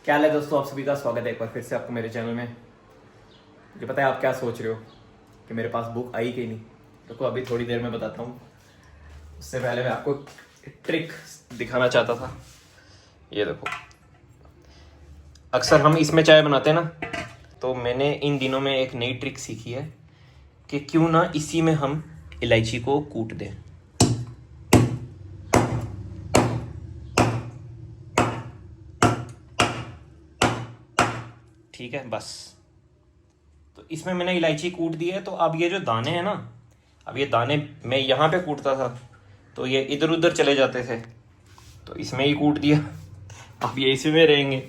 क्या हाल है दोस्तों, आप सभी का स्वागत है एक बार फिर से आपको मेरे चैनल में। मुझे पता है आप क्या सोच रहे हो कि मेरे पास बुक आई कि नहीं। देखो अभी थोड़ी देर में बताता हूँ। उससे पहले मैं आपको एक ट्रिक दिखाना चाहता था। ये देखो, अक्सर हम इसमें चाय बनाते हैं ना, तो मैंने इन दिनों में एक नई ट्रिक सीखी है कि क्यों ना इसी में हम इलायची को कूट दें। ठीक है, बस। तो इसमें मैंने इलायची कूट दी है, तो अब ये जो दाने हैं ना, अब ये दाने मैं यहाँ पे कूटता था तो ये इधर उधर चले जाते थे, तो इसमें ही कूट दिया। अब ये इसी में रहेंगे।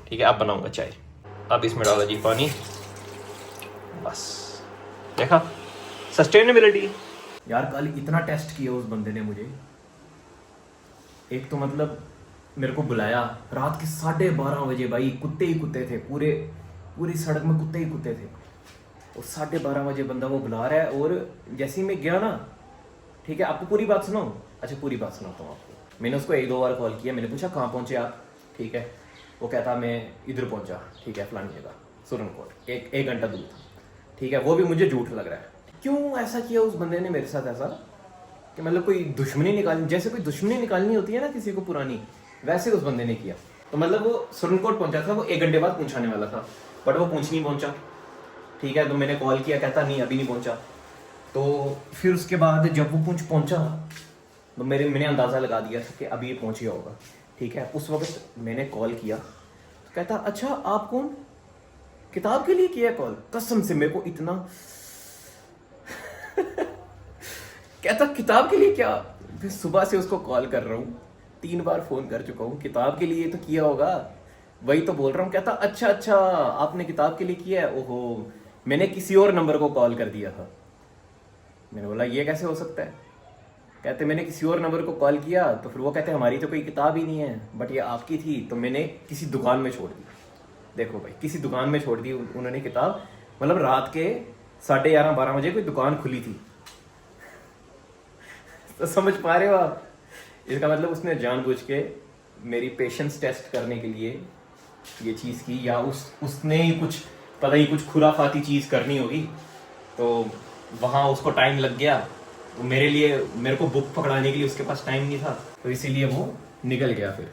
ठीक है, अब बनाऊंगा चाय। अब इसमें डाला जी पानी, बस। देखा, सस्टेनेबिलिटी। यार कल इतना टेस्ट किया उस बंदे ने मुझे। एक तो मतलब मेरे को बुलाया रात के 12:30 बजे। भाई कुत्ते ही कुत्ते थे, पूरे पूरी सड़क में कुत्ते ही कुत्ते थे। और 12:30 बजे बंदा वो बुला रहा है, और जैसे ही मैं गया ना, ठीक है, आपको पूरी बात सुनाऊं? अच्छा, पूरी बात सुनाता हूँ आपको। मैंने उसको 1-2 बार कॉल किया। मैंने पूछा कहाँ पहुँचे आप, ठीक है। वो कहता मैं इधर पहुँचा, ठीक है, फलानी जगह सुरनकोट, एक घंटा दूर था, ठीक है। वो भी मुझे झूठ लग रहा है। क्यों ऐसा किया उस बंदे ने मेरे साथ ऐसा कि मतलब कोई दुश्मनी निकालनी, जैसे कोई दुश्मनी निकालनी होती है ना किसी को पुरानी, वैसे उस बंदे ने किया। तो मतलब वो सुरनकोट पहुंचा था, वो 1 घंटे बाद पहुंचाने वाला था, बट वो पूंछ नहीं पहुंचा, ठीक है। तो मैंने कॉल किया, कहता नहीं अभी नहीं पहुंचा। तो फिर उसके बाद जब वो पहुंचा तो मैंने अंदाज़ा लगा दिया था कि अभी ये पहुंच गया होगा, ठीक है। उस वक्त मैंने कॉल किया तो कहता अच्छा आप कौन, किताब के लिए किया कॉल? कसम से मेरे को इतना कहता किताब के लिए क्या? फिर सुबह से उसको कॉल कर रहा हूँ, 3 बार फोन कर चुका हूँ। किताब के लिए तो किया होगा, वही तो बोल रहा हूँ। कहता अच्छा आपने किताब के लिए किया है। ओहो, मैंने किसी और नंबर को कॉल कर दिया था। मैंने बोला ये कैसे हो सकता है? कहते मैंने किसी और नंबर को कॉल किया, तो फिर वो कहते हमारी तो कोई किताब ही नहीं है, बट ये आपकी थी, तो मैंने किसी दुकान में छोड़ दी। देखो भाई, किसी दुकान में छोड़ दी उन्होंने किताब। मतलब रात के 11:30-12 बजे कोई दुकान खुली थी। तो समझ पा रहे हो आप? इसका मतलब उसने जानबूझ के मेरी पेशेंस टेस्ट करने के लिए ये चीज़ की, या उसने ही कुछ पता ही कुछ खुराफाती चीज़ करनी होगी, तो वहाँ उसको टाइम लग गया। तो मेरे को बुक पकड़ाने के लिए उसके पास टाइम नहीं था, तो इसीलिए वो निकल गया फिर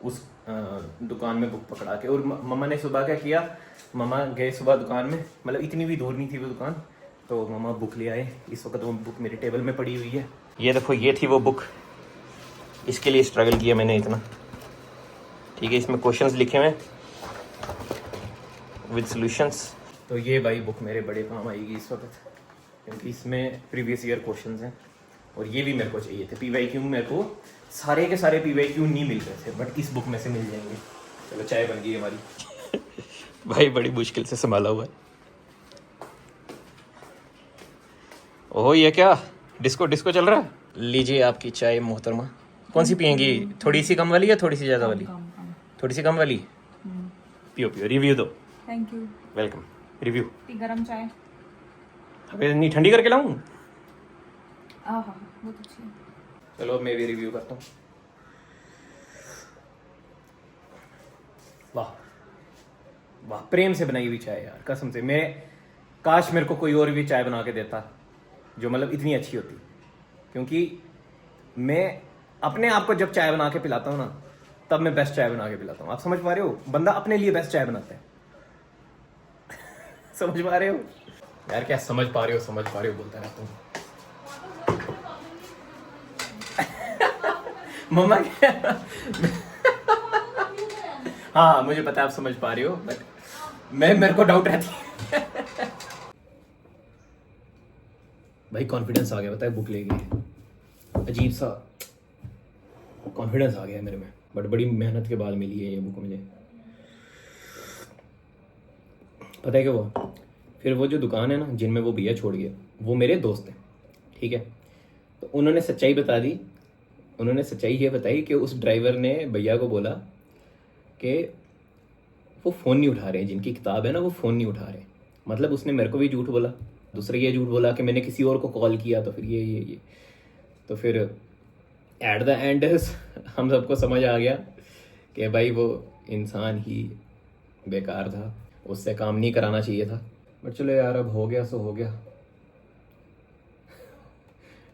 उस दुकान में बुक पकड़ा के। और मम्मा ने सुबह क्या किया, मम्मा गए सुबह दुकान में, मतलब इतनी भी दूर नहीं थी वो दुकान, तो मम्मा बुक ले आए। इस वक्त वो बुक मेरे टेबल में पड़ी हुई है। ये देखो, ये थी वो बुक, इसके लिए स्ट्रगल किया मैंने इतना, ठीक है। इसमें क्वेश्चंस लिखे हुए विद सॉल्यूशंस। तो ये भाई बुक मेरे बड़े काम आएगी इस वक्त, क्योंकि इसमें प्रीवियस ईयर क्वेश्चंस हैं, और ये भी मेरे को चाहिए थे। PYQ मेरे को सारे के सारे PYQ नहीं मिल रहे थे, बट इस बुक में से मिल जाएंगे। चलो चाय बन गई हमारी। भाई बड़ी मुश्किल से संभाला हुआ है। ओहो, ये क्या डिस्को डिस्को चल रहा है? लीजिए आपकी चाय मोहतरमा। कौन सी पियेंगी, थोड़ी सी कम वाली या थोड़ी सी ज़्यादा वाली? थोड़ी सी कम वाली। पियो पियो, रिव्यू दो। Thank you. वेलकम। रिव्यू। गरम चाय। अबे नहीं, ठंडी करके लाऊं? हाँ, बहुत अच्छी है। चलो मैं भी रिव्यू करता हूँ। वाह वाह, प्रेम से बनाई हुई चाय यार, कसम से। मैं काश मेरे को कोई और भी चाय बना के देता जो मतलब इतनी अच्छी होती, क्योंकि मैं अपने आप को जब चाय बना के पिलाता हूँ ना, तब मैं बेस्ट चाय बना के पिलाता हूँ। आप समझ पा रहे हो? बंदा अपने लिए बेस्ट चाय बनाता है। समझ पा रहे हो यार? क्या समझ पा रहे हो बोलता रहता हूँ। मम्मा क्या? हाँ मुझे पता है आप समझ पा रहे हो, बट मेरे को डाउट रहती है। भाई कॉन्फिडेंस आ गया, बताए बुक ले गई। अजीब सा कॉन्फिडेंस आ गया मेरे में, बट बड़ी मेहनत के बाद मिली है ये बुक मुझे। पता है क्या हुआ? फिर वो जो दुकान है ना जिनमें वो भैया छोड़ गए, वो मेरे दोस्त हैं, ठीक है। तो उन्होंने सच्चाई बता दी। उन्होंने सच्चाई ये बताई कि उस ड्राइवर ने भैया को बोला कि वो फ़ोन नहीं उठा रहे हैं, जिनकी किताब है ना वो फ़ोन नहीं उठा रहे। मतलब उसने मेरे को भी झूठ बोला, दूसरा ये झूठ बोला कि मैंने किसी और को कॉल किया, तो फिर ये तो फिर एट द एंड हम सबको समझ आ गया कि भाई वो इंसान ही बेकार था, उससे काम नहीं कराना चाहिए था, बट चलो यार अब हो गया सो हो गया।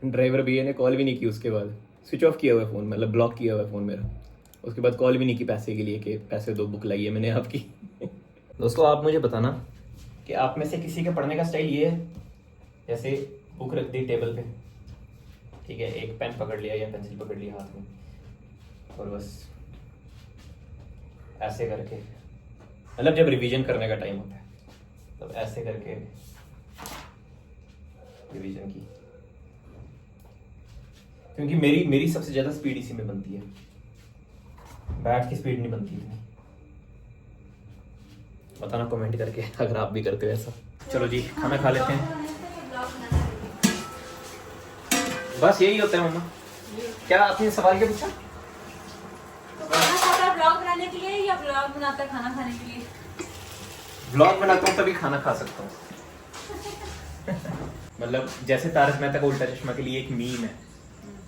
ड्राइवर भैया ने कॉल भी नहीं की उसके बाद, स्विच ऑफ किया हुआ है फ़ोन, मतलब ब्लॉक किया हुआ है फ़ोन मेरा। उसके बाद कॉल भी नहीं की पैसे के लिए कि पैसे दो, बुक लाई है मैंने आपकी। दोस्तों आप मुझे बताना कि आप में से किसी के पढ़ने का स्टाइल ये है, जैसे बुक रख दी टेबल पे, ठीक है, एक पेन पकड़ लिया या पेंसिल पकड़ लिया हाथ में और बस ऐसे करके, मतलब जब रिवीजन करने का टाइम होता है तब ऐसे करके रिवीजन की, क्योंकि मेरी सबसे ज़्यादा स्पीड इसी में बनती है, बैठ की स्पीड नहीं बनती इतनी। बताना कमेंट करके अगर आप भी करते हो ऐसा। चलो जी खाना खा लेते हैं। बस यही होता है मम्मा। क्या आपने सवाल क्या पूछा? तो खाना खाता है ब्लॉग बनाने के लिए या ब्लॉग बनाता है खाना खाने के लिए? ब्लॉग बनाता हूँ तभी खाना खा सकता हूँ। मतलब जैसे तारक मेहता का उल्टा चश्मा के लिए एक मीम है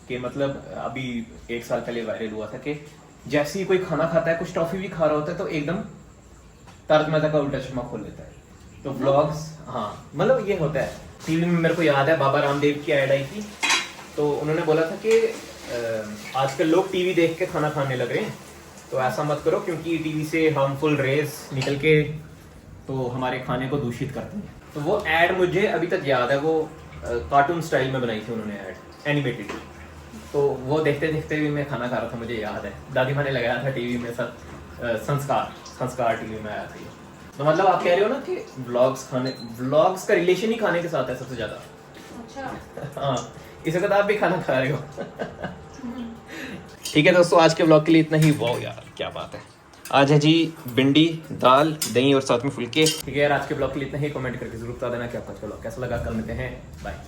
कि मतलब अभी 1 साल पहले वायरल हुआ था कि जैसे ही कोई खाना खाता है, कुछ टॉफी भी खा रहा होता है, तो एकदम तारक मेहता का उल्टा चश्मा खोल लेता है। तो व्लॉग्स, हाँ मतलब ये होता है। टीवी में मेरे को याद है बाबा रामदेव की ऐड आई थी, तो उन्होंने बोला था कि आजकल लोग टीवी देख के खाना खाने लग रहे हैं, तो ऐसा मत करो क्योंकि टीवी से हार्मफुल रेज निकल के तो हमारे खाने को दूषित करते हैं। तो वो ऐड मुझे अभी तक याद है, वो कार्टून स्टाइल में बनाई थी उन्होंने ऐड, एनिमेटेड। तो वो देखते देखते भी मैं खाना खा रहा था, मुझे याद है दादी माँ ने लगाया था टीवी में सब, संस्कार टीवी में आया था ये। तो मतलब आप कह रहे हो ना कि व्लॉग्स का रिलेशन ही खाने के साथ है सबसे ज्यादा। अच्छा। हाँ, इस वक्त आप भी खाना खा रहे हो। ठीक है दोस्तों, आज के व्लॉग के लिए इतना ही। वाह यार क्या बात है। आज है जी भिंडी, दाल, दही और साथ में फुलके। ठीक है यार, आज के ब्लॉग के लिए इतना ही। कमेंट करके जरूर बता देना कि आपका व्लॉग कैसा लगा। कल मिलते हैं, बाय।